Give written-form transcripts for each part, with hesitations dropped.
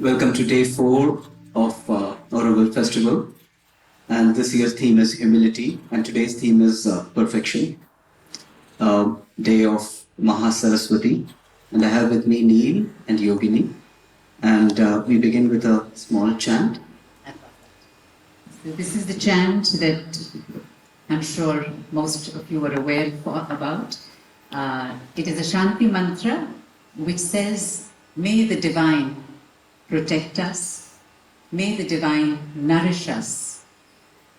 Welcome to day 4 of Auroral Festival. And this year's theme is humility, and today's theme is perfection. Day of Mahasaraswati. And I have with me Neel and Yogini. And we begin with a small chant. So this is the chant that I'm sure most of you are aware about. It is a Shanti mantra which says, "May the divine protect us, may the divine nourish us,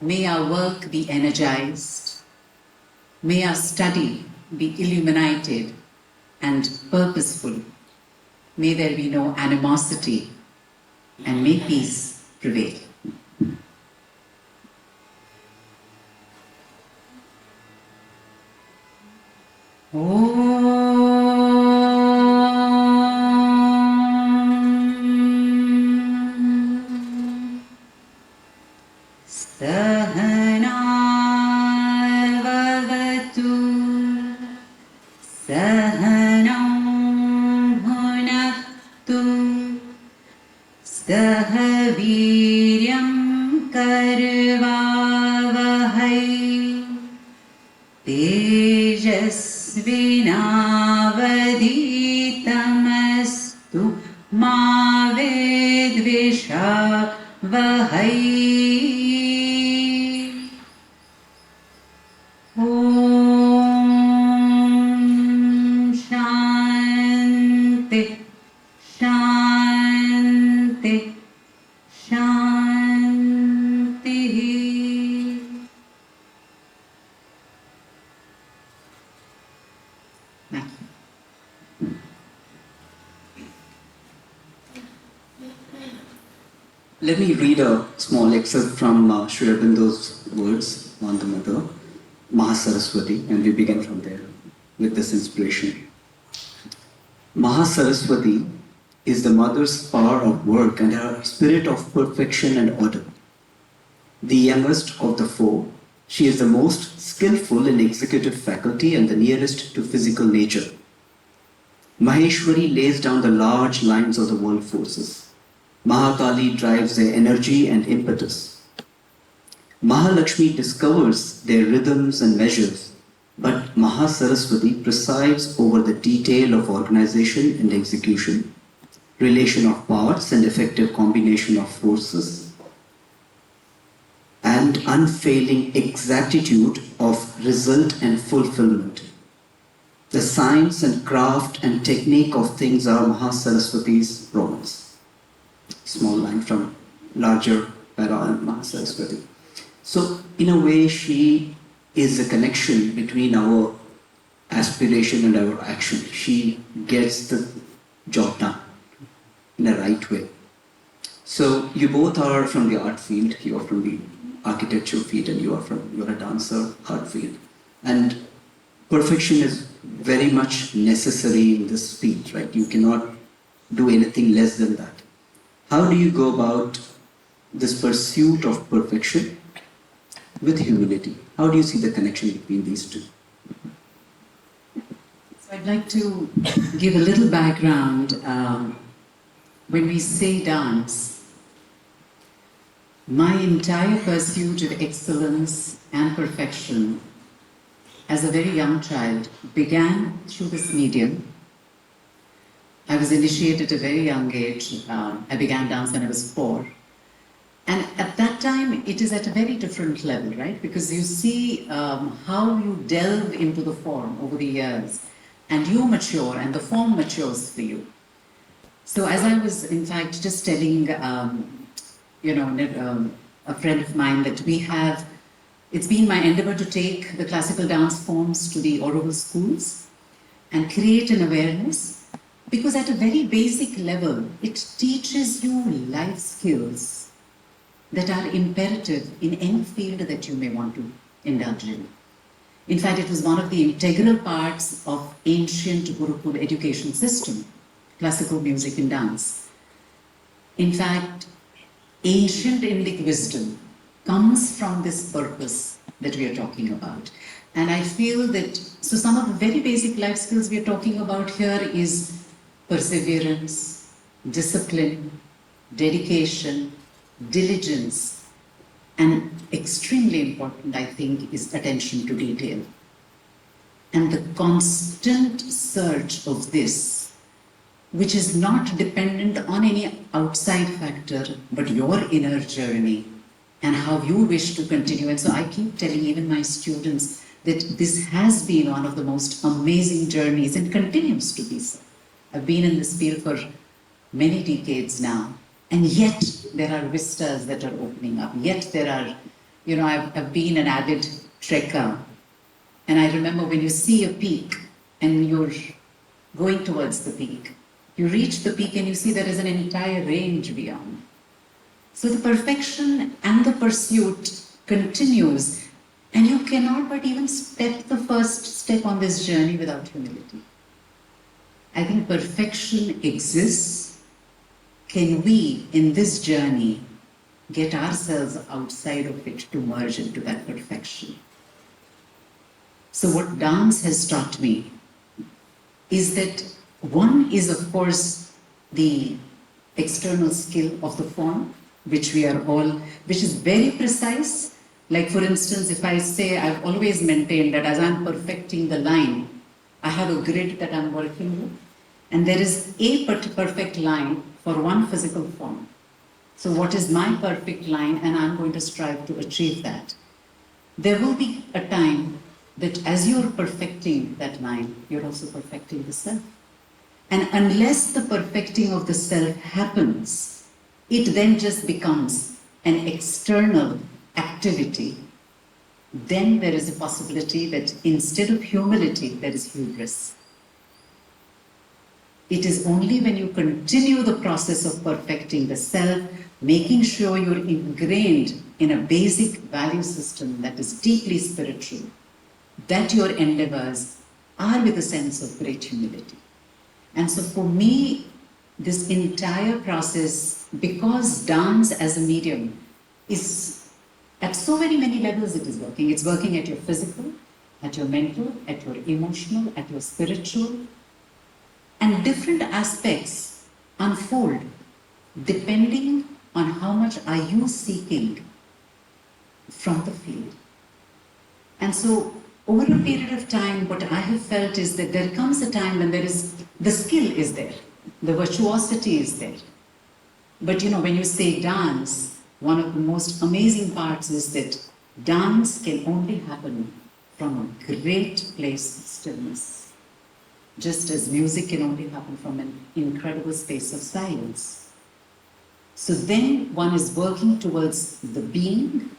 may our work be energized, may our study be illuminated and purposeful, may there be no animosity, and may peace prevail." Sahanavavatu Sahanam Bhunaktu Sahaviryam Karvavahai Tejasvinavaditamastu Ma Vidvishavahai. Om Shanti Shanti Shanti. Thank you. Let me read a small excerpt from Sri Aurobindo's words on the mother, Mahasaraswati, and we begin from there with this inspiration. Mahasaraswati is the mother's power of work and her spirit of perfection and order. The youngest of the four, she is the most skillful in executive faculty and the nearest to physical nature. Maheshwari lays down the large lines of the world forces. Mahakali drives their energy and impetus. Mahalakshmi discovers their rhythms and measures, but Mahasaraswati presides over the detail of organization and execution, relation of parts and effective combination of forces, and unfailing exactitude of result and fulfillment. The science and craft and technique of things are Mahasaraswati's province. Small line from larger para and Mahasaraswati. So, in a way, she is a connection between our aspiration and our action. She gets the job done in a right way. So, you both are from the art field, you are from the architecture field, and you're a dancer, art field. And perfection is very much necessary in this field, right? You cannot do anything less than that. How do you go about this pursuit of perfection with humility? How do you see the connection between these two? So I'd like to give a little background. When we say dance, my entire pursuit of excellence and perfection as a very young child began through this medium. I was initiated at a very young age. I began dance when I was 4. And at that time, it is at a very different level, right? Because you see how you delve into the form over the years, and you mature, and the form matures for you. So as I was, in fact, just telling, a friend of mine that it's been my endeavor to take the classical dance forms to the Auroral schools and create an awareness. Because at a very basic level, it teaches you life skills that are imperative in any field that you may want to indulge in. In fact, it was one of the integral parts of ancient Gurukul education system, classical music and dance. In fact, ancient Indic wisdom comes from this purpose that we are talking about. And I feel that, so some of the very basic life skills we are talking about here is perseverance, discipline, dedication, diligence, and extremely important, I think, is attention to detail. And the constant search of this, which is not dependent on any outside factor, but your inner journey and how you wish to continue. And so I keep telling even my students that this has been one of the most amazing journeys and continues to be so. I've been in this field for many decades now, and yet there are vistas that are opening up. Yet there are, I've been an avid trekker, and I remember when you see a peak and you're going towards the peak, you reach the peak and you see there is an entire range beyond. So the perfection and the pursuit continues, and you cannot but even step the first step on this journey without humility. I think perfection exists. Can we, in this journey, get ourselves outside of it to merge into that perfection? So what dance has taught me is that one is, of course, the external skill of the form, which is very precise. Like, for instance, if I say, I've always maintained that as I'm perfecting the line, I have a grid that I'm working with, and there is a perfect line for one physical form. So what is my perfect line? And I'm going to strive to achieve that. There will be a time that as you're perfecting that line, you're also perfecting the self. And unless the perfecting of the self happens, it then just becomes an external activity. Then there is a possibility that instead of humility, there is hubris. It is only when you continue the process of perfecting the self, making sure you're ingrained in a basic value system that is deeply spiritual, that your endeavors are with a sense of great humility. And so for me, this entire process, because dance as a medium is at so many levels it is working. It's working at your physical, at your mental, at your emotional, at your spiritual, and different aspects unfold depending on how much are you seeking from the field. And so over a period of time, what I have felt is that there comes a time when the skill is there, the virtuosity is there. But when you say dance, one of the most amazing parts is that dance can only happen from a great place of stillness, just as music can only happen from an incredible space of silence. So then one is working towards the being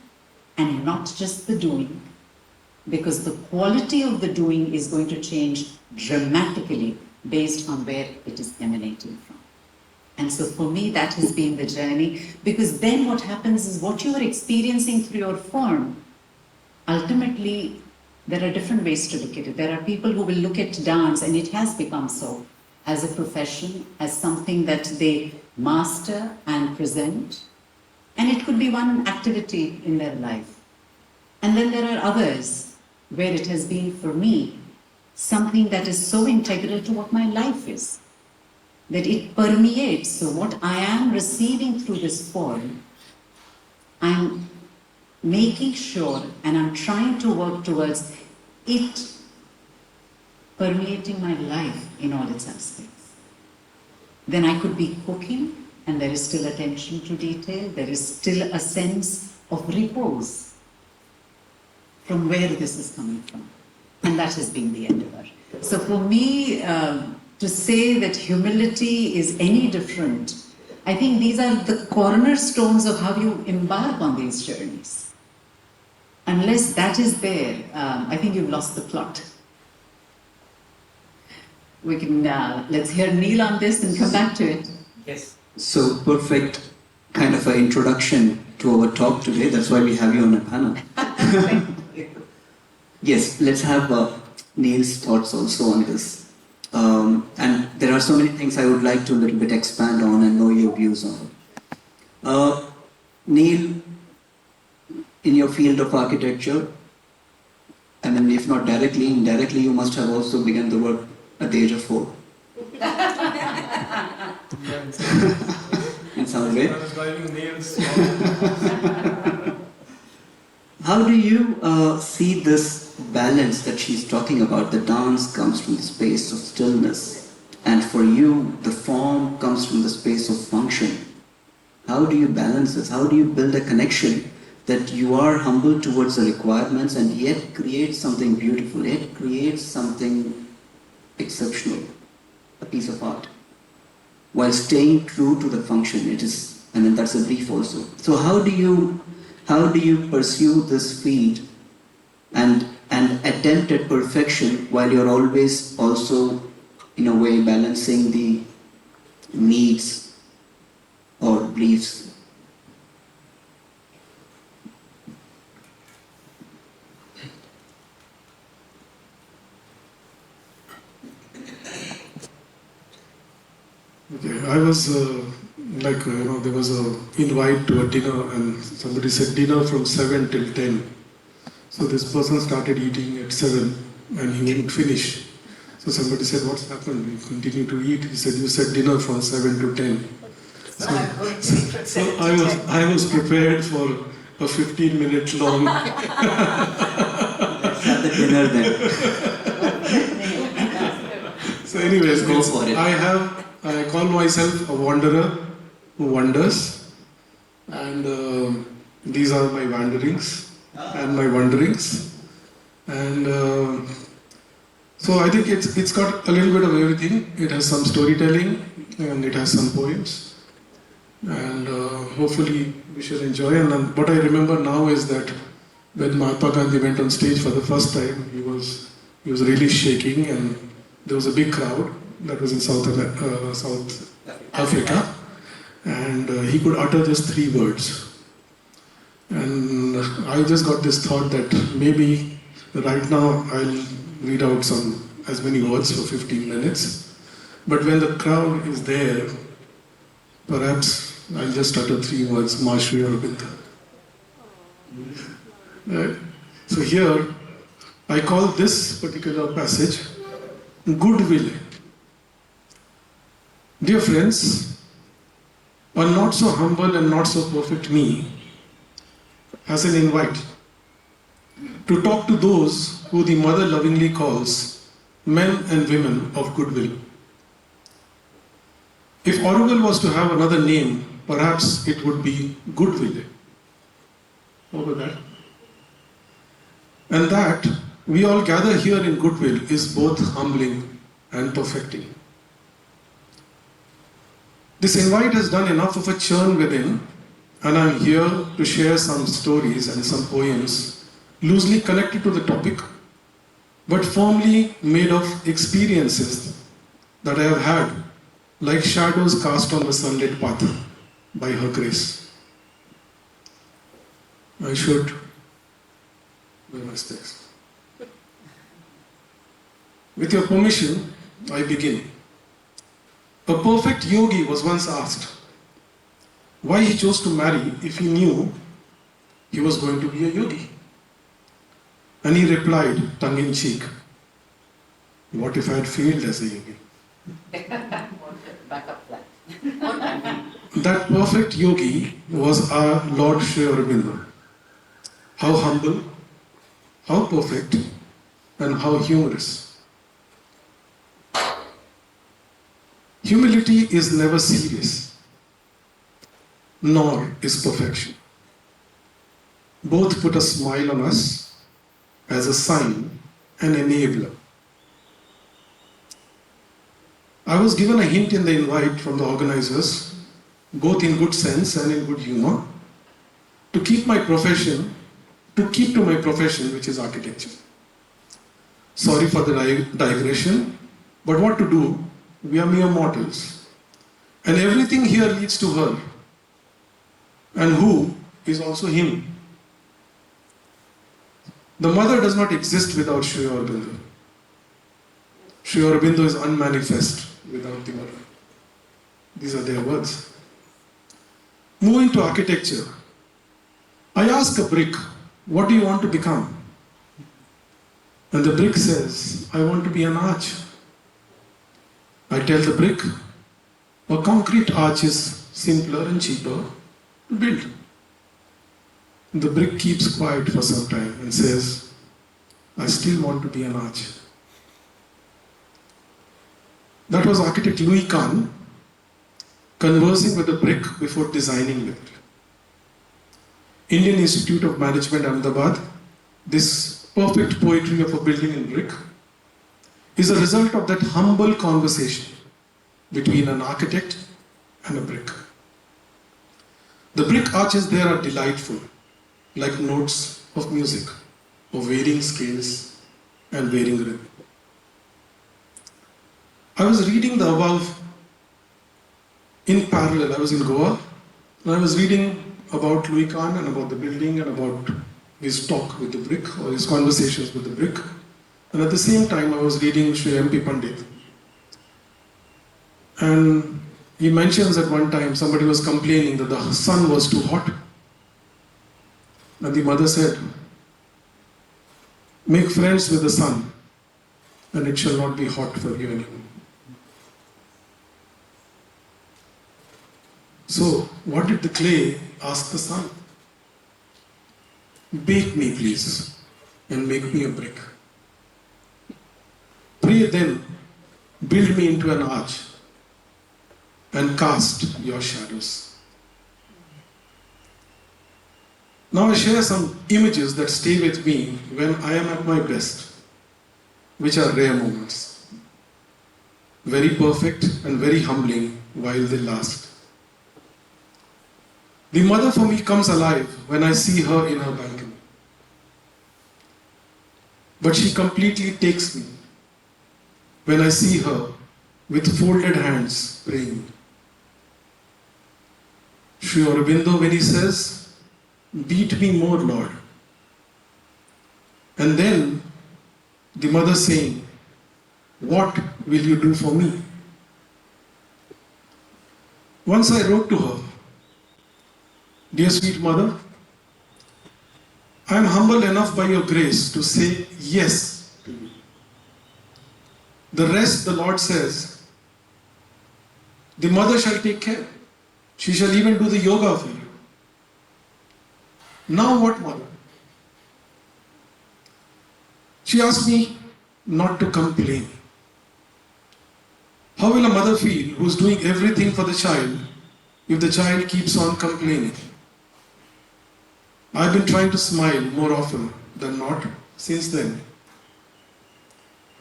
and not just the doing, because the quality of the doing is going to change dramatically based on where it is emanating from. And so for me, that has been the journey, because then what happens is what you are experiencing through your form, ultimately, there are different ways to look at it. There are people who will look at dance, and it has become so, as a profession, as something that they master and present. And it could be one activity in their life. And then there are others where it has been, for me, something that is so integral to what my life is, that it permeates. So what I am receiving through this form, I'm making sure and I'm trying to work towards it permeating my life in all its aspects. Then I could be cooking and there is still attention to detail, there is still a sense of repose from where this is coming from. And that has been the endeavor. So for me, to say that humility is any different, I think these are the cornerstones of how you embark on these journeys. Unless that is there, I think you've lost the plot. We can, let's hear Neel on this and come back to it. Yes. So perfect kind of an introduction to our talk today. That's why we have you on a panel. Yes, let's have Neel's thoughts also on this. And there are so many things I would like to a little bit expand on and know your views on. Neel, in your field of architecture, and then if not directly, indirectly, you must have also begun the work at the age of 4. in some way. I was driving Neel's. How do you see this balance that she's talking about? The dance comes from the space of stillness, and for you, the form comes from the space of function. How do you balance this? How do you build a connection that you are humble towards the requirements and yet create something beautiful, yet create something exceptional, a piece of art, while staying true to the function? It is, I mean, that's a brief also. So how do you pursue this field and attempt at perfection while you're always also, in a way, balancing the needs or beliefs? Okay, I was there was a invite to a dinner, and somebody said dinner from 7 till 10. So this person started eating at 7 and he wouldn't finish. So somebody said, "What's happened? You continue to eat." He said, "You said dinner from 7 to 10. So I was prepared for a 15-minute long. Let's have the dinner then. So anyways, Go for it. I call myself a wanderer who wanders, and these are my wanderings and my wanderings, and so I think it's got a little bit of everything. It has some storytelling and it has some poems, and hopefully we should enjoy. And what I remember now is that when Mahatma Gandhi went on stage for the first time, he was really shaking, and there was a big crowd that was in South Africa, and he could utter just 3 words. And I just got this thought that maybe right now I'll read out as many words for 15 minutes, but when the crowd is there, perhaps I'll just utter 3 words, Ma Shri Aurobindo. Right? So here, I call this particular passage Goodwill. Dear friends, a not so humble and not so perfect me has an invite to talk to those who the mother lovingly calls men and women of goodwill. If Orwell was to have another name, perhaps it would be Goodwill. How about that? And that we all gather here in goodwill is both humbling and perfecting. This invite has done enough of a churn within, and I'm here to share some stories and some poems loosely connected to the topic, but firmly made of experiences that I have had, like shadows cast on the sunlit path by her grace. I should wear my specs. With your permission, I begin. A perfect yogi was once asked why he chose to marry if he knew he was going to be a yogi. And he replied, tongue in cheek, "What if I had failed as a yogi?" That perfect yogi was our Lord Shri Aurobindo. How humble, how perfect, and how humorous. Humility is never serious, nor is perfection. Both put a smile on us as a sign and enabler. I was given a hint in the invite from the organizers, both in good sense and in good humor, to keep to my profession, which is architecture. Sorry for the digression, but what to do? We are mere mortals. And everything here leads to her. And who is also him. The mother does not exist without Shri Aurobindo. Shri Aurobindo is unmanifest without the mother. These are their words. Moving to architecture, I ask a brick, "What do you want to become?" And the brick says, "I want to be an arch." I tell the brick, "A concrete arch is simpler and cheaper to build. The brick keeps quiet for some time and says, I still want to be an arch. That was architect Louis Kahn conversing with the brick before designing with it. Indian Institute of Management, Ahmedabad, this perfect poetry of a building in brick is a result of that humble conversation between an architect and a brick. The brick arches there are delightful, like notes of music, of varying scales and varying rhythm. I was reading the above in parallel. I was in Goa and I was reading about Louis Kahn and about the building and about his talk with the brick or his conversations with the brick. And at the same time I was reading Sri M.P. Pandit. And he mentions at one time somebody was complaining that the sun was too hot. And the mother said, make friends with the sun and it shall not be hot for you anymore. So, what did the clay ask the sun? Bake me, please, and make me a brick. Pray then, build me into an arch and cast your shadows. Now I share some images that stay with me when I am at my best, which are rare moments. Very perfect and very humbling while they last. The mother for me comes alive when I see her in her balcony. But she completely takes me when I see her with folded hands praying. Sri Aurobindo, when he says, beat me more, Lord. And then the mother saying, what will you do for me? Once I wrote to her, dear sweet mother, I am humble enough by your grace to say yes to you. The rest the Lord says, the mother shall take care. She shall even do the yoga for you. Now what, mother? She asked me not to complain. How will a mother feel who is doing everything for the child if the child keeps on complaining? I've been trying to smile more often than not since then,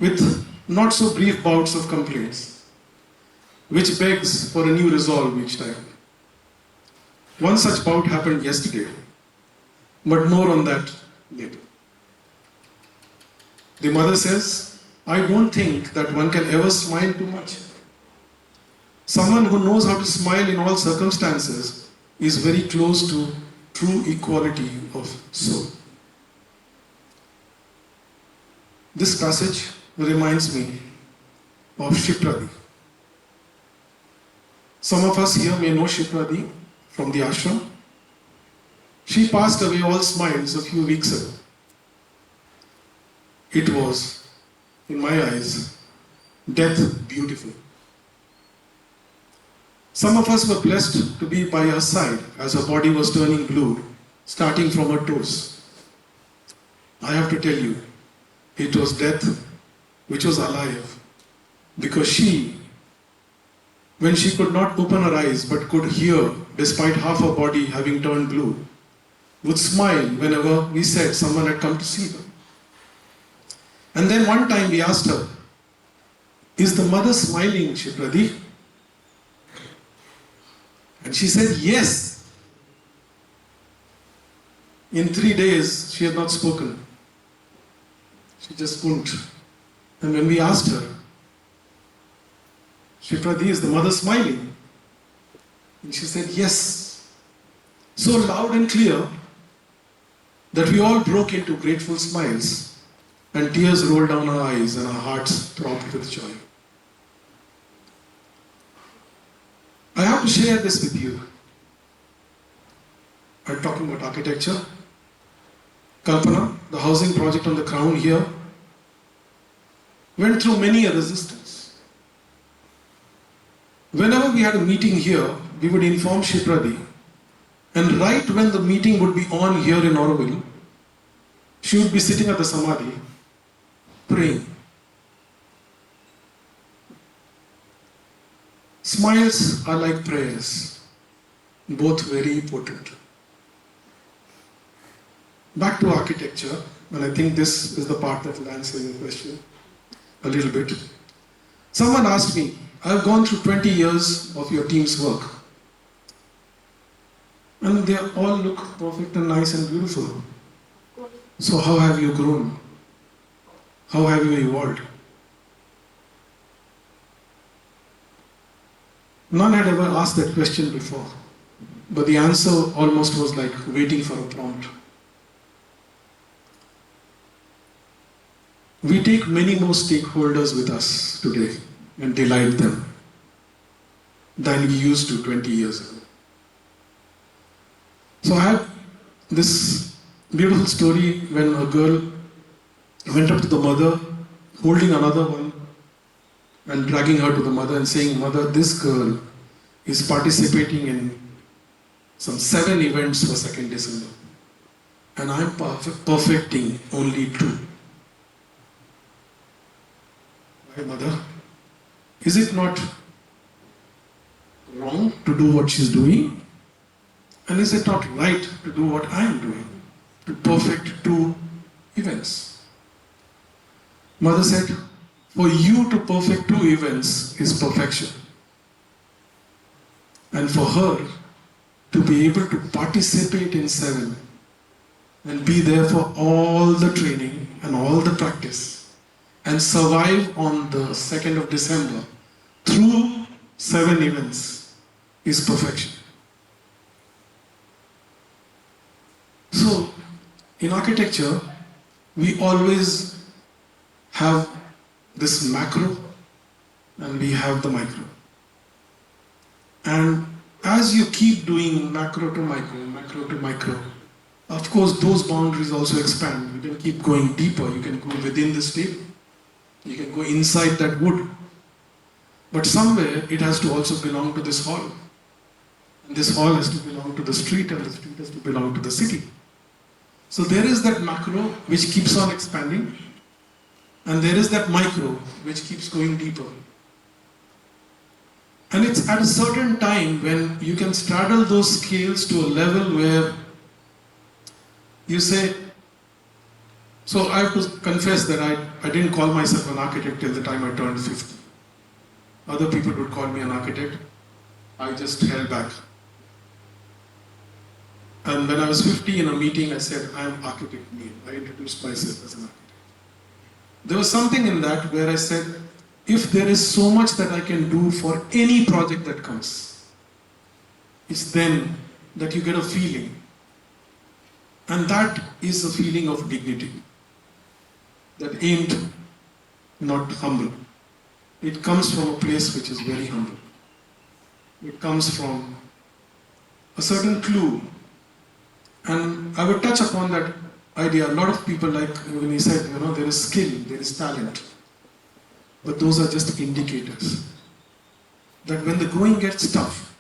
with not so brief bouts of complaints, which begs for a new resolve each time. One such bout happened yesterday, but more on that later. The mother says, I don't think that one can ever smile too much. Someone who knows how to smile in all circumstances is very close to true equality of soul. This passage reminds me of Shipradi. Some of us here may know Shipradi from the ashram. She passed away all smiles a few weeks ago. It was, in my eyes, death beautiful. Some of us were blessed to be by her side as her body was turning blue, starting from her toes. I have to tell you, it was death which was alive, because she, when she could not open her eyes but could hear despite half her body having turned blue, would smile whenever we said someone had come to see her. And then one time we asked her, is the mother smiling, Shipradi? And she said, yes. In 3 days, she had not spoken. She just couldn't. And when we asked her, Shipradi, is the mother smiling? And she said, yes. So loud and clear that we all broke into grateful smiles and tears rolled down our eyes and our hearts throbbed with joy. I have to share this with you. I'm talking about architecture. Kalpana, the housing project on the Crown here, went through many a resistance. Whenever we had a meeting here, we would inform Shipradi, and right when the meeting would be on here in Auroville, she would be sitting at the Samadhi, praying. Smiles are like prayers, both very potent. Back to architecture, and I think this is the part that will answer your question a little bit. Someone asked me, I've gone through 20 years of your team's work, and they all look perfect and nice and beautiful. So how have you grown? How have you evolved? None had ever asked that question before, but the answer almost was like waiting for a prompt. We take many more stakeholders with us today and delight them than we used to 20 years ago. So I had this beautiful story when a girl went up to the mother, holding another one and dragging her to the mother and saying, "Mother, this girl is participating in some 7 events for 2nd December and I'm perfecting only 2. Why, mother? Is it not wrong to do what she's doing? And is it not right to do what I am doing? To perfect 2 events?" Mother said, for you to perfect 2 events is perfection. And for her to be able to participate in 7 and be there for all the training and all the practice and survive on the 2nd of December through 7 events is perfection. So, in architecture, we always have this macro and we have the micro. And as you keep doing macro to micro, of course those boundaries also expand. You can keep going deeper, you can go within the table, you can go inside that wood. But somewhere it has to also belong to this hall. And this hall has to belong to the street, and the street has to belong to the city. So there is that macro which keeps on expanding, and there is that micro which keeps going deeper. And it's at a certain time when you can straddle those scales to a level where you say, so I have to confess that I didn't call myself an architect till the time I turned 50. Other people would call me an architect. I just held back. And when I was 50 in a meeting, I said, I am architect Neel. I introduced myself as an architect. There was something in that where I said, if there is so much that I can do for any project that comes, it's then that you get a feeling. And that is a feeling of dignity. That ain't not humble. It comes from a place which is very humble. It comes from a certain clue. And I would touch upon that idea. A lot of people, like when he said, there is skill, there is talent. But those are just indicators. That when the going gets tough,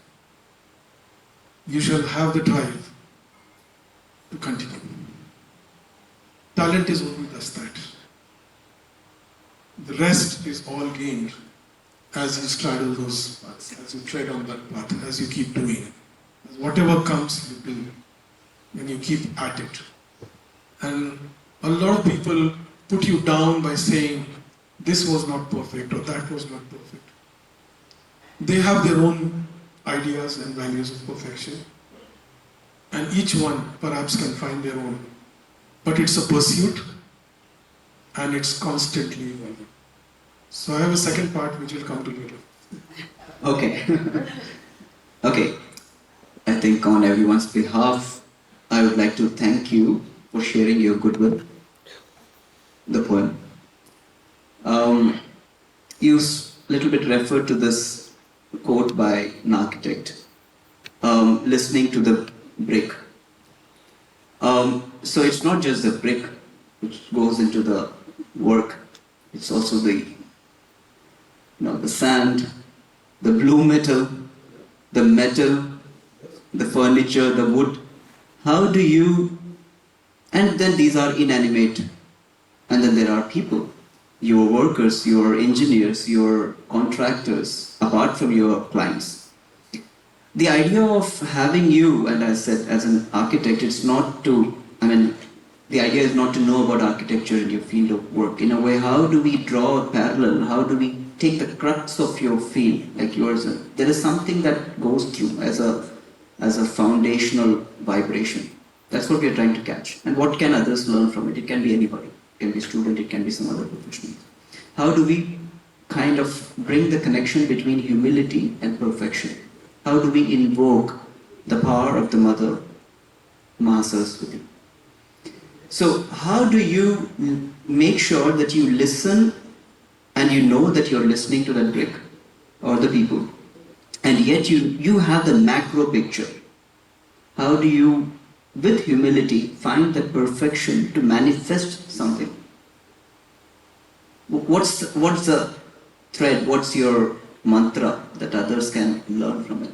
you shall have the drive to continue. Talent is only does that. The rest is all gained as you straddle those paths, as you tread on that path, as you keep doing it. As whatever comes, you do. And you keep at it. And a lot of people put you down by saying, this was not perfect or that was not perfect. They have their own ideas and values of perfection. And each one perhaps can find their own. But it's a pursuit and it's constantly evolving. So I have a second part which will come to later. Okay. Okay. I think on everyone's behalf, I would like to thank you for sharing your goodwill, the poem. You little bit referred to this quote by an architect, listening to the brick. So it's not just the brick which goes into the work, it's also the sand, the blue metal, the metal, the furniture, the wood. How do you, and then these are inanimate, and then there are people, your workers, your engineers, your contractors, apart from your clients. The idea of having you, and I said as an architect, it's not to, the idea is not to know about architecture in your field of work. In a way, how do we draw a parallel? How do we take the crux of your field, like yours? There is something that goes through as a foundational vibration. That's what we are trying to catch. And what can others learn from it? It can be anybody. It can be a student, it can be some other professional. How do we kind of bring the connection between humility and perfection? How do we invoke the power of the Mother, Mahasaraswati? So how do you make sure that you listen and you know that you're listening to that brick or the people, and yet you have the macro picture? How do you, with humility, find the perfection to manifest something? What's the thread? What's your mantra that others can learn from it?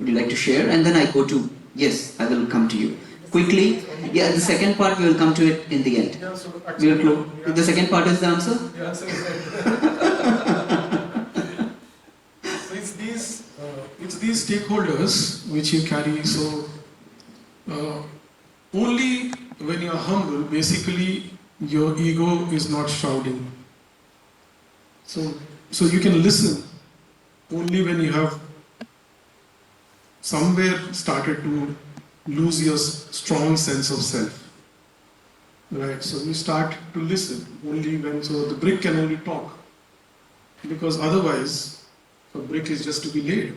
Would you like to share? And then I go to, yes, I will come to you. Quickly, yeah, the second part we will come to it in the end. Yeah, so We will close. The second part is the answer? The answer is so it's these stakeholders which you carry. So only when you are humble, basically your ego is not shouting. So you can listen only when you have somewhere started to lose your strong sense of self. Right, so you start to listen only when, so the brick can only talk. Because otherwise, a brick is just to be laid.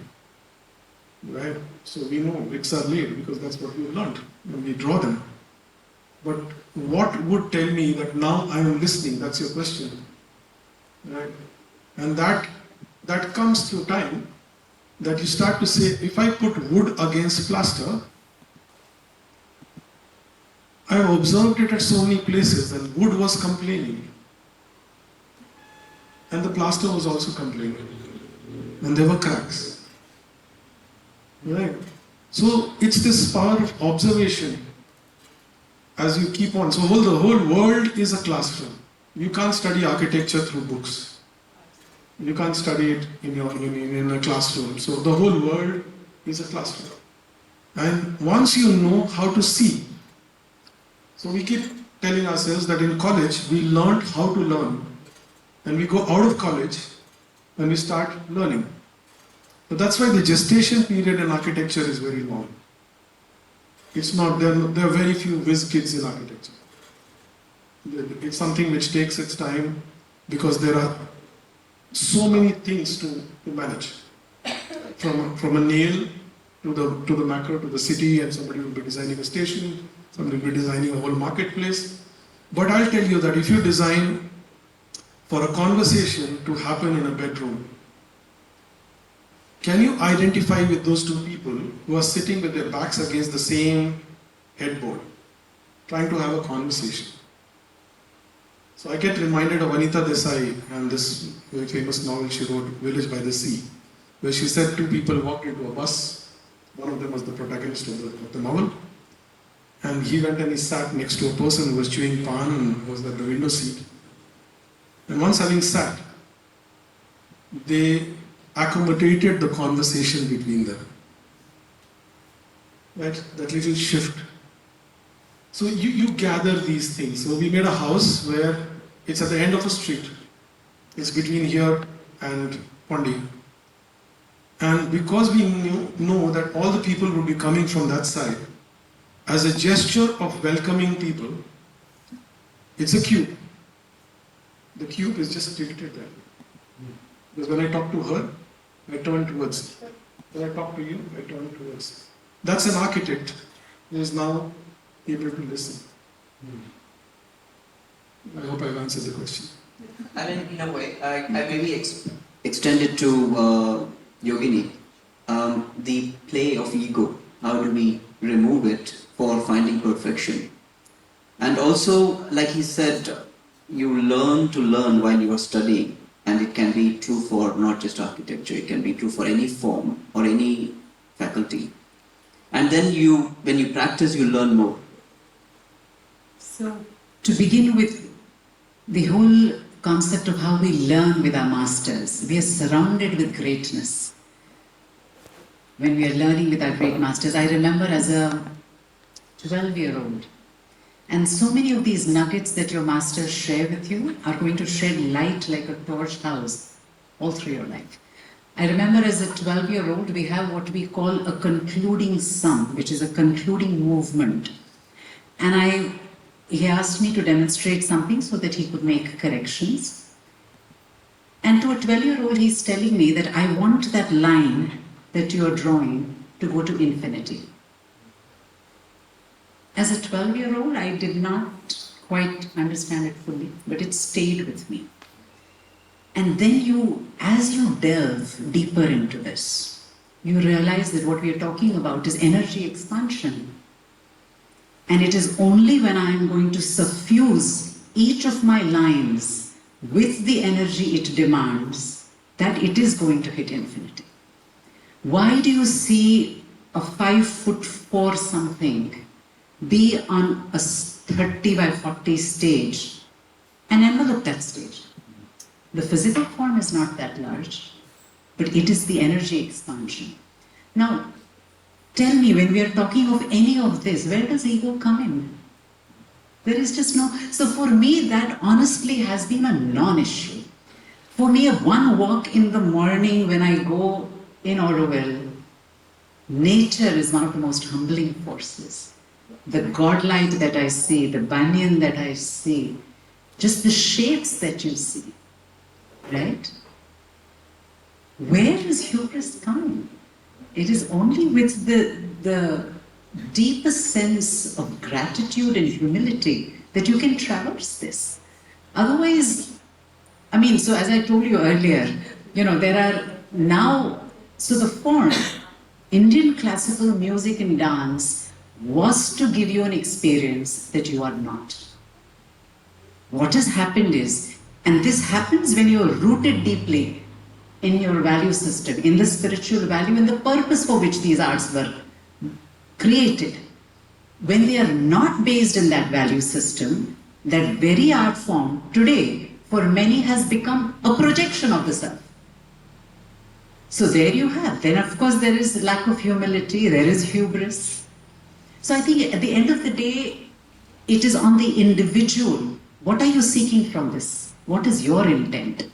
Right, so we know bricks are laid because that's what we learned when we draw them. But what would tell me that now I am listening? That's your question. Right, and that comes through time, that you start to say, if I put wood against plaster, I have observed it at so many places, and wood was complaining. And the plaster was also complaining. And there were cracks. Right? So it's this power of observation as you keep on. So the whole world is a classroom. You can't study architecture through books. You can't study it in a classroom. So the whole world is a classroom. And once you know how to see, so we keep telling ourselves that in college we learned how to learn, and we go out of college and we start learning. So that's why the gestation period in architecture is very long. It's not, there are very few whiz kids in architecture. It's something which takes its time because there are so many things to manage. From a nail to the macro, to the city, and somebody will be designing a station, somebody will be designing a whole marketplace. But I'll tell you that if you design for a conversation to happen in a bedroom, can you identify with those two people who are sitting with their backs against the same headboard, trying to have a conversation? So I get reminded of Anita Desai and this very famous novel she wrote, Village by the Sea, where she said two people walked into a bus. One of them was the protagonist of the novel. And he went and he sat next to a person who was chewing pan and was at the window seat. And once having sat, they accommodated the conversation between them. Right? That little shift. So you gather these things. So we made a house where it's at the end of a street. It's between here and Pondi. And because we know that all the people would be coming from that side, as a gesture of welcoming people, it's a cube. The cube is just tilted there. Because when I talk to her, I turn towards her. When I talk to you, I turn towards her. That's an architect who is now able to listen. I hope I've answered the question. I mean, in a way, I maybe extend it to Yogini. The play of ego. How do we remove it for finding perfection? And also, like he said, you learn to learn while you are studying. And it can be true for not just architecture, it can be true for any form or any faculty. And then when you practice, you learn more. So, to begin with, the whole concept of how we learn with our masters, we are surrounded with greatness. When we are learning with our great masters, I remember as a 12-year-old, and so many of these nuggets that your masters share with you are going to shed light like a torch house all through your life. I remember as a 12-year-old, we have what we call a concluding sum, which is a concluding movement. And he asked me to demonstrate something so that he could make corrections. And to a 12-year-old, he's telling me that I want that line that you're drawing to go to infinity. As a 12-year-old, I did not quite understand it fully, but it stayed with me. And then as you delve deeper into this, you realize that what we are talking about is energy expansion. And it is only when I am going to suffuse each of my lines with the energy it demands that it is going to hit infinity. Why do you see a 5'4" something be on a 30 by 40 stage and envelope that stage? The physical form is not that large, but it is the energy expansion. Now, tell me, when we are talking of any of this, where does ego come in? There is just no... So for me, that honestly has been a non-issue. For me, one walk in the morning when I go in Orwell, nature is one of the most humbling forces. The godlight that I see, the banyan that I see, just the shapes that you see, right? Where is hubris coming? It is only with the deepest sense of gratitude and humility that you can traverse this. Otherwise, I mean, so as I told you earlier, there are now, so the form, Indian classical music and dance was to give you an experience that you are not. What has happened is, and this happens when you are rooted deeply in your value system, in the spiritual value and the purpose for which these arts were created. When they are not based in that value system, that very art form today, for many, has become a projection of the self. So there you have. Then of course there is lack of humility, there is hubris. So I think at the end of the day, it is on the individual. What are you seeking from this? What is your intent?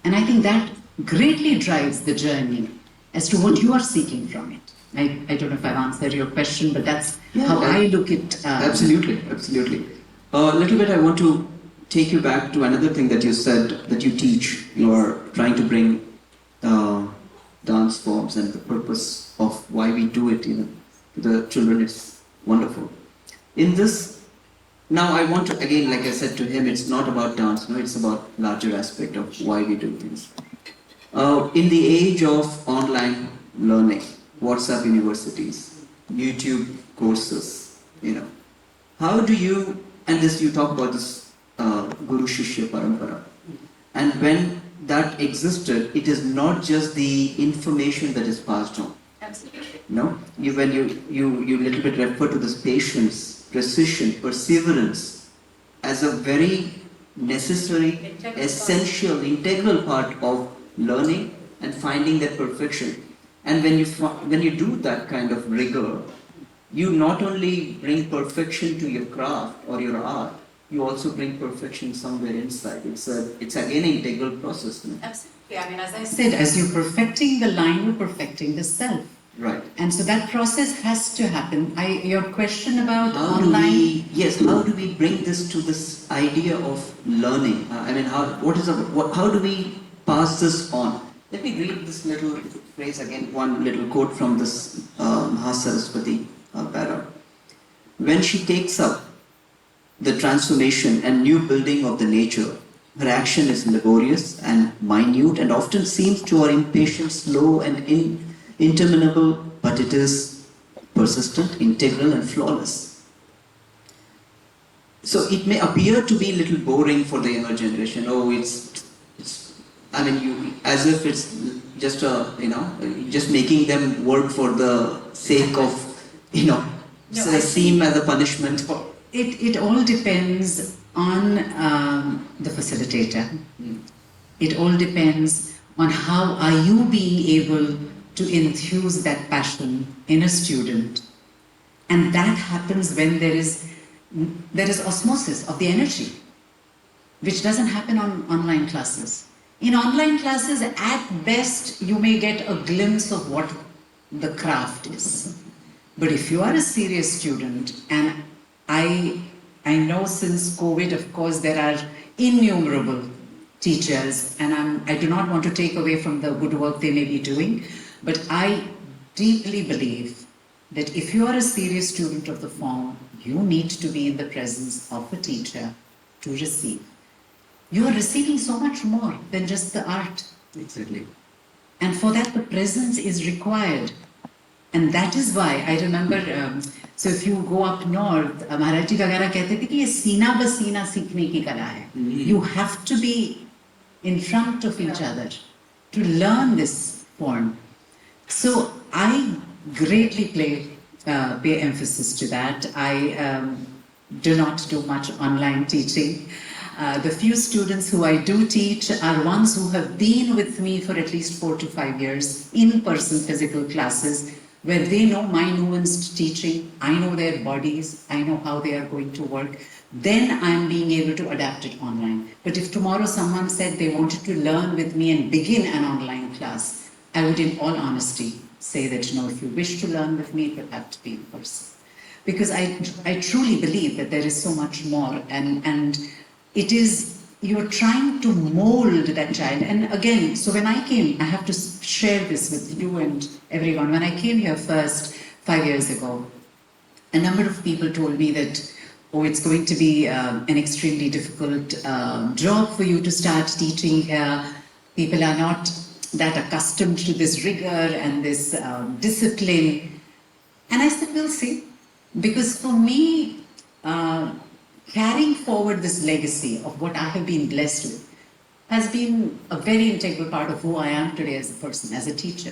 And I think that greatly drives the journey as to what you are seeking from it. I don't know if I've answered your question, but that's how I look at... Absolutely, absolutely. A little bit I want to take you back to another thing that you said, that you teach. You are trying to bring dance forms and the purpose of why we do it, to the children. It's wonderful. In this, now I want to, again, like I said to him, it's not about dance, it's about larger aspect of why we do things. In the age of online learning, WhatsApp universities, YouTube courses, how do you, and this you talk about this Guru Shishya Parampara, and when that existed, it is not just the information that is passed on. Absolutely. No, when you little bit refer to this patience, precision, perseverance as a very necessary, essential, integral part of learning and finding that perfection. And when you do that kind of rigor, you not only bring perfection to your craft or your art, you also bring perfection somewhere inside. It's again an integral process. No? Absolutely. I mean, as I said, as you're perfecting the line, you're perfecting the self. Right. And so that process has to happen. Your question about how online... how do we bring this to this idea of learning? How do we pass this on? Let me read this little phrase again, one little quote from this Mahasaraswati para. When she takes up the transformation and new building of the nature, her action is laborious and minute and often seems to our impatient, slow and interminable, but it is persistent, integral and flawless. So it may appear to be a little boring for the younger generation. Oh, it's I mean, you as if it's just a, just making them work for the sake of, No, I seem as a punishment. It all depends on the facilitator. It all depends on how are you being able to infuse that passion in a student. And that happens when there is osmosis of the energy, which doesn't happen on online classes. In online classes, at best, you may get a glimpse of what the craft is. But if you are a serious student, and I know since COVID, of course, there are innumerable teachers, and I do not want to take away from the good work they may be doing, but I deeply believe that if you are a serious student of the form, you need to be in the presence of a teacher to receive. You are receiving so much more than just the art. Exactly. And for that, the presence is required. And that is why I remember, so if you go up north, Maharaj ji वगैरह कहते थे कि ये सीना बसीना सीखने की कला है. You have to be in front of each other to learn this form. So I greatly pay emphasis to that. I do not do much online teaching. The few students who I do teach are ones who have been with me for at least 4 to 5 years, in-person physical classes, where they know my nuanced teaching, I know their bodies, I know how they are going to work. Then I'm being able to adapt it online. But if tomorrow someone said they wanted to learn with me and begin an online class, I would in all honesty say that, no, if you wish to learn with me, it will have to be in person. Because I truly believe that there is so much more, and it is, you're trying to mold that child. And again, so when I came, I have to share this with you and everyone. When I came here first 5 years ago, a number of people told me that, oh, it's going to be an extremely difficult job for you to start teaching here. People are not that accustomed to this rigor and this discipline. And I said, we'll see. Because for me, carrying forward this legacy of what I have been blessed with has been a very integral part of who I am today as a person, as a teacher.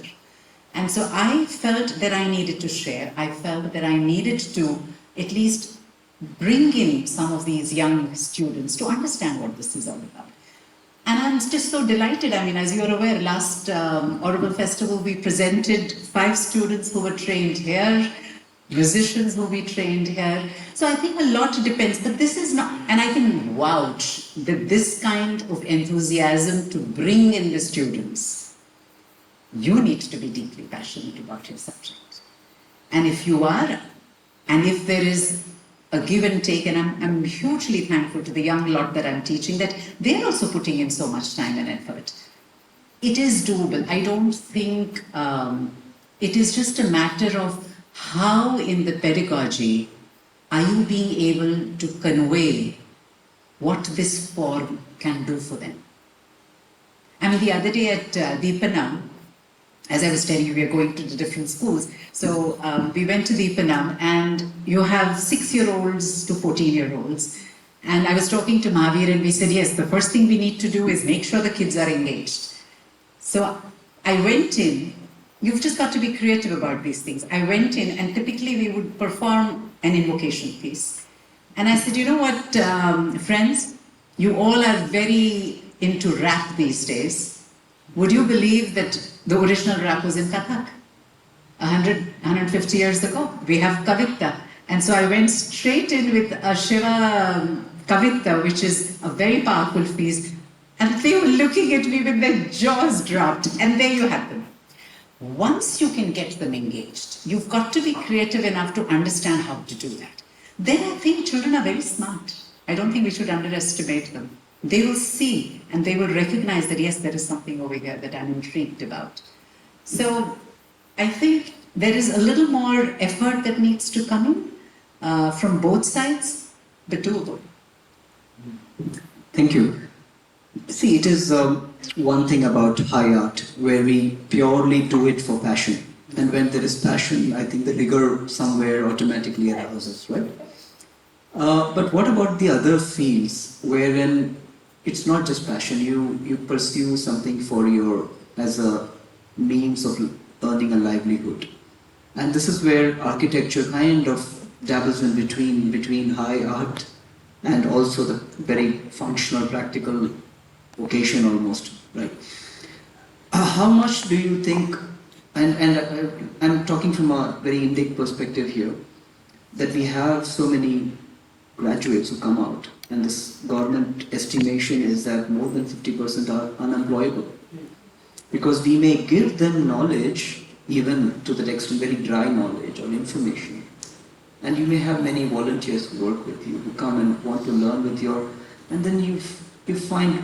And so I felt that I needed to share. I felt that I needed to at least bring in some of these young students to understand what this is all about. And I'm just so delighted. I mean, as you're aware, last Audible Festival, we presented 5 students who were trained here, musicians who we trained here. So I think a lot depends, but this is not, and I can vouch that this kind of enthusiasm to bring in the students, you need to be deeply passionate about your subject. And if you are, and if there is a give and take, and I'm hugely thankful to the young lot that I'm teaching, that they're also putting in so much time and effort. It is doable. I don't think it is just a matter of how in the pedagogy are you being able to convey what this form can do for them. I mean, the other day at Deepanam, as I was telling you, we are going to the different schools. So we went to Deepanam, and you have 6-year-olds to 14-year-olds. And I was talking to Mahavir, and we said, yes, the first thing we need to do is make sure the kids are engaged. So I went in. You've just got to be creative about these things. I went in, and typically we would perform an invocation piece. And I said, you know what, friends, you all are very into rap these days. Would you believe that the original rap was in Kathak? 150 years ago. We have Kavita. And so I went straight in with a Shiva Kavita, which is a very powerful piece. And they were looking at me with their jaws dropped. And there you have them. Once you can get them engaged, you've got to be creative enough to understand how to do that. Then I think children are very smart. I don't think we should underestimate them. They will see and they will recognize that, yes, there is something over here that I'm intrigued about. So I think there is a little more effort that needs to come in from both sides, but doable. Thank you. See, it is one thing about high art where we purely do it for passion. And when there is passion, I think the rigor somewhere automatically arouses, right? But what about the other fields wherein it's not just passion. You pursue something for your as a means of earning a livelihood, and this is where architecture kind of dabbles in between high art and also the very functional, practical vocation almost, right? How much do you think, and I'm talking from a very Indic perspective here, that we have so many graduates who come out, and this government estimation is that more than 50% are unemployable. Because we may give them knowledge, even to the extent very dry knowledge or information, and you may have many volunteers who work with you, who come and want to learn with your, and then you find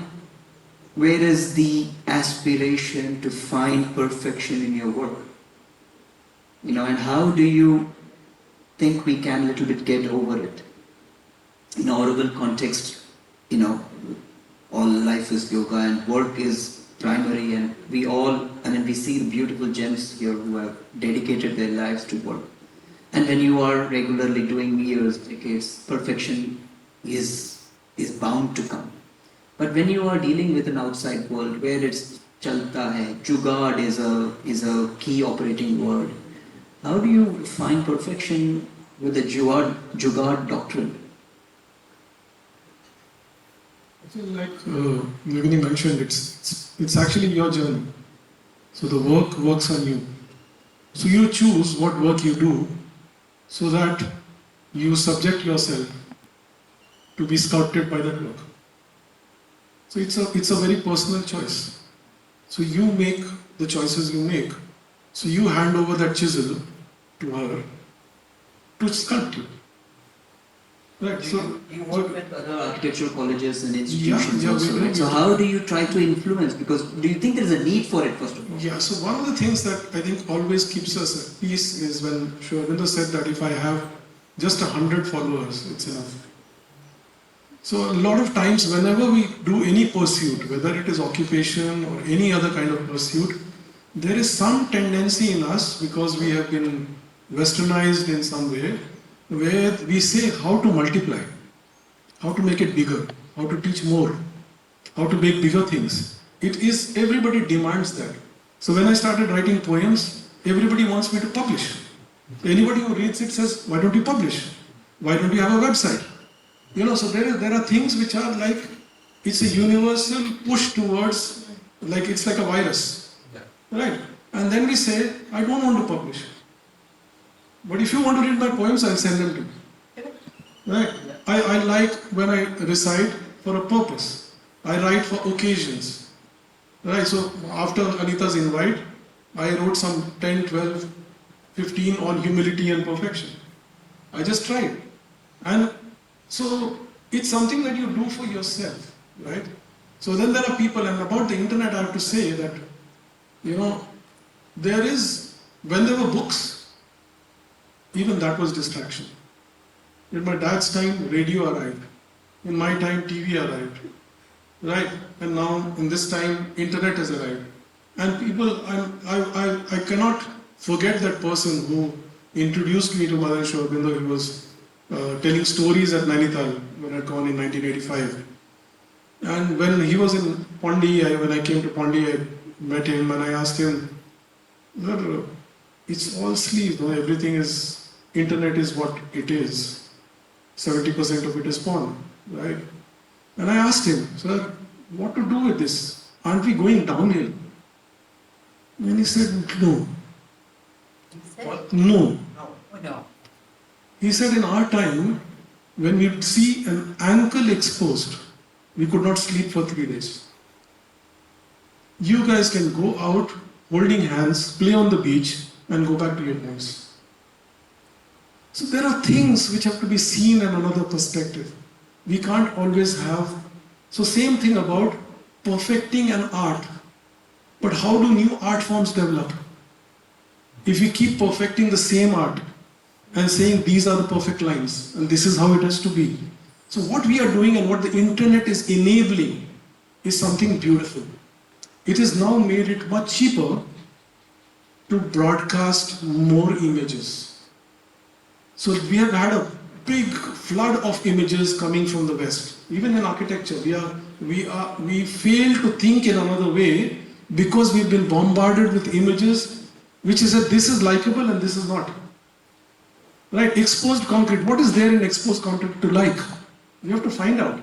where is the aspiration to find perfection in your work? And how do you think we can a little bit get over it? In our oral context, all life is yoga and work is primary, and we see the beautiful gems here who have dedicated their lives to work. And when you are regularly doing years, decades, perfection is bound to come. But when you are dealing with an outside world where it's chalta hai, jugaad is a key operating word, how do you find perfection with the jugaad doctrine? I feel like Yogini mentioned, it's actually your journey. So the work works on you. So you choose what work you do so that you subject yourself to be sculpted by that work. So it's a very personal choice. So you make the choices you make. So you hand over that chisel to her to sculpt you. Right. So you work with other architectural colleges and institutions yeah, also, right? So how do you try to influence? Because do you think there is a need for it, first of all? Yeah, so one of the things that I think always keeps us at peace is when Sri Aurobindo said that if I have just 100 followers, it's enough. So a lot of times whenever we do any pursuit, whether it is occupation or any other kind of pursuit, there is some tendency in us, because we have been westernized in some way, where we say how to multiply, how to make it bigger, how to teach more, how to make bigger things. Everybody demands that. So when I started writing poems, everybody wants me to publish. Anybody who reads it says, why don't you publish? Why don't you have a website? So there are things which are like, it's a universal push towards, like it's like a virus. Yeah. Right? And then we say, I don't want to publish. But if you want to read my poems, I'll send them to you. Right? Yeah. I like when I recite for a purpose. I write for occasions. Right? So after Anita's invite, I wrote some 10, 12, 15 on humility and perfection. I just tried. And so it's something that you do for yourself. Right? So then there are people, and about the internet I have to say that, when there were books, even that was distraction. In my dad's time, radio arrived. In my time, TV arrived. Right? And now, in this time, internet has arrived. And people, I cannot forget that person who introduced me to Mother Sri Aurobindo. He was telling stories at Nainital when I had gone in 1985. And when he was in Pondi, when I came to Pondi, I met him and I asked him, it's all sleep, everything is, internet is what it is. 70% of it is porn, right? And I asked him, sir, what to do with this? Aren't we going downhill? And he said, no. No. No. He said, in our time, when we see an ankle exposed, we could not sleep for 3 days. You guys can go out holding hands, play on the beach, and go back to your homes. So there are things which have to be seen in another perspective. We can't always have. So same thing about perfecting an art. But how do new art forms develop? If we keep perfecting the same art and saying these are the perfect lines and this is how it has to be. So what we are doing and what the internet is enabling is something beautiful. It has now made it much cheaper to broadcast more images. So we have had a big flood of images coming from the West. Even in architecture, we fail to think in another way because we've been bombarded with images which is that this is likable and this is not. Right? Exposed concrete. What is there in exposed concrete to like? You have to find out.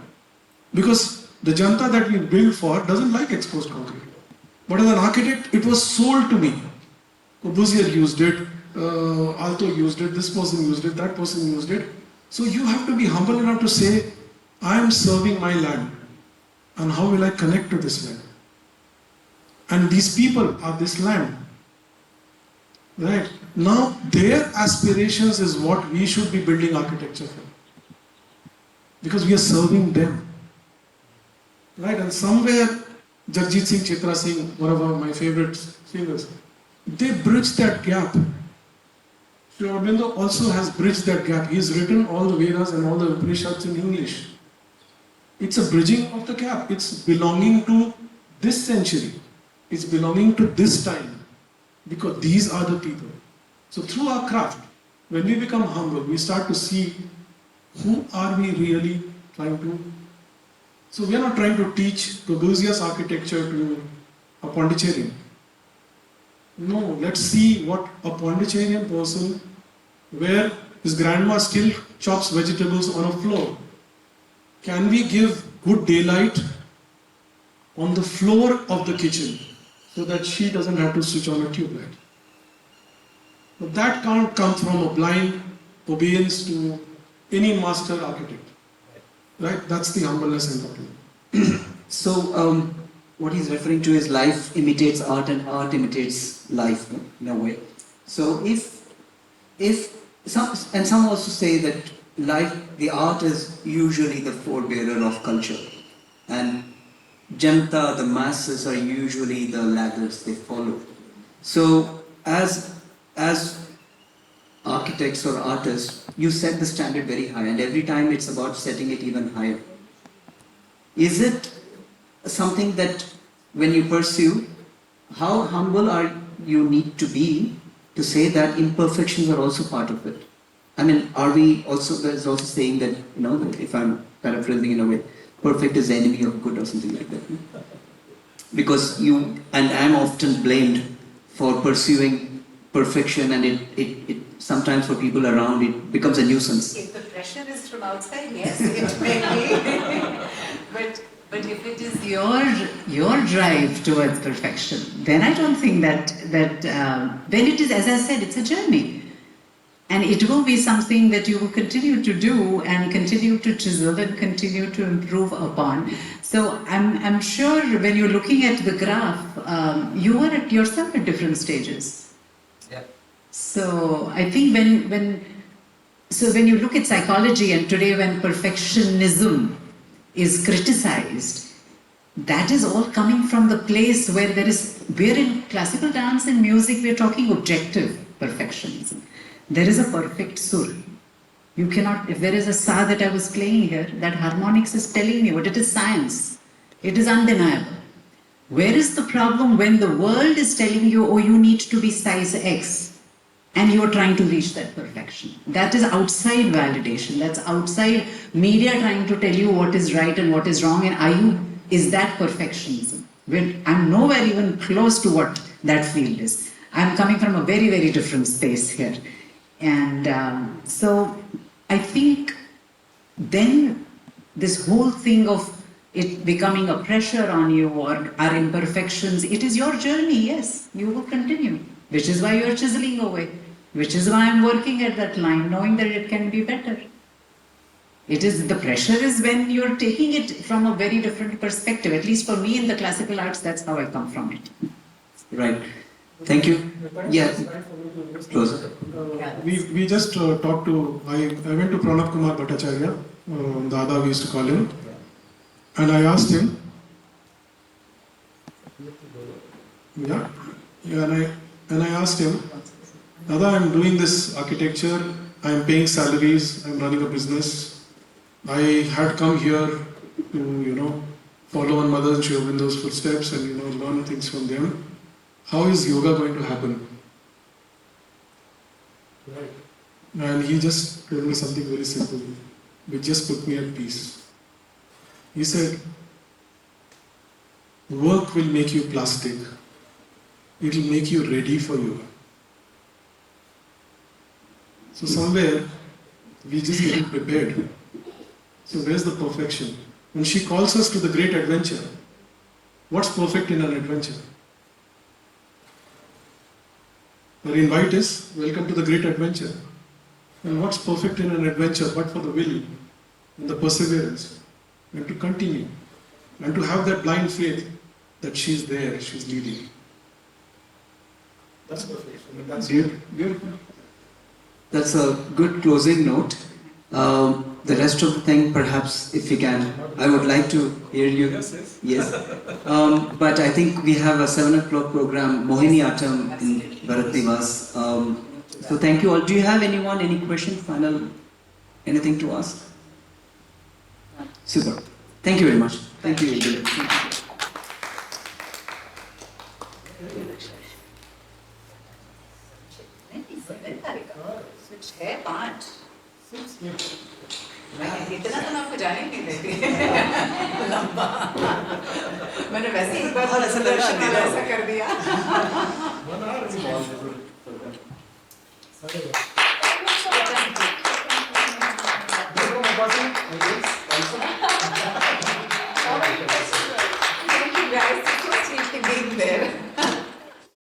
Because the janta that we build for doesn't like exposed concrete. But as an architect, it was sold to me. Corbusier used it, Alto used it, this person used it, that person used it. So you have to be humble enough to say, I am serving my land. And how will I connect to this land? And these people are this land. Right? Now, their aspirations is what we should be building architecture for. Because we are serving them. Right? And somewhere, Jagjit Singh, Chitra Singh, one of my favorite singers, they bridge that gap. Sri Aurobindo also has bridged that gap. He has written all the Vedas and all the Upanishads in English. It's a bridging of the gap. It's belonging to this century. It's belonging to this time. Because these are the people. So through our craft, when we become humble, we start to see who are we really trying to. So we are not trying to teach Corbusier's architecture to a Pondicherrian. No, let's see what a Pondicherrian person, where his grandma still chops vegetables on a floor. Can we give good daylight on the floor of the kitchen so that she doesn't have to switch on a tube light? But that can't come from a blind obedience to any master architect. Right? That's the humbleness I'm talking about. So, what he's referring to is life imitates art and art imitates life, no? In a way. So, if some also say that life, the art is usually the forebearer of culture, and Janta, the masses, are usually the laggards they follow. So, as architects or artists, you set the standard very high, and every time it's about setting it even higher. Is it something that when you pursue, how humble are you need to be to say that imperfections are also part of it? I mean, are we also, there's also saying that, if I'm paraphrasing in a way, perfect is the enemy of good or something like that. Because I'm often blamed for pursuing perfection, and it sometimes for people around it becomes a nuisance. If the pressure is from outside, yes, it may be. But if it is your drive towards perfection, then I don't think that then it is, as I said, it's a journey. And it will be something that you will continue to do and continue to chisel and continue to improve upon. So I'm sure when you're looking at the graph, you are at yourself at different stages. Yeah. So I think when you look at psychology, and today when perfectionism is criticized, that is all coming from the place where we're in classical dance and music, we're talking objective perfectionism. There is a perfect sur. You cannot, if there is a sa that I was playing here, that harmonics is telling me what it is science. It is undeniable. Where is the problem when the world is telling you, oh, you need to be size X, and you're trying to reach that perfection? That is outside validation. That's outside media trying to tell you what is right and what is wrong, and is that perfectionism? When I'm nowhere even close to what that field is. I'm coming from a very, very different space here. And so I think then this whole thing of it becoming a pressure on you or our imperfections, it is your journey, yes, you will continue, which is why you're chiseling away, which is why I'm working at that line, knowing that it can be better. The pressure is when you're taking it from a very different perspective. At least for me in the classical arts, that's how I come from it. Right. Thank you. Yeah. Closer. We just talked to, I went to Pranab Kumar Bhattacharya, Dada we used to call him, and I asked him, and I asked him, Dada, I'm doing this architecture, I'm paying salaries, I'm running a business. I had come here to, follow on Mother and Sri Aurobindo's footsteps and, learn things from them. How is yoga going to happen? Right. And he just told me something very simple, which just put me at peace. He said, work will make you plastic. It will make you ready for yoga. So somewhere, we just get prepared. So where's the perfection? When she calls us to the great adventure, what's perfect in an adventure? Her invite is, welcome to the great adventure. And what's perfect in an adventure but for the will and the perseverance and to continue and to have that blind faith that she's there, she's leading. That's perfect. I mean, that's Beautiful. That's a good closing note. The rest of the thing, perhaps, if you can, I would like to hear you. Yes. But I think we have a 7 o'clock program, Mohini Atam in Bharat Nivas. So thank you all. Do you have anyone, any question, final, anything to ask? Super. Thank you very much. Thank you. है 5 इतना तो मैं आपको जाने ही नहीं देती लंबा मैंने वैसे ही एक बार ऐसा कर दिया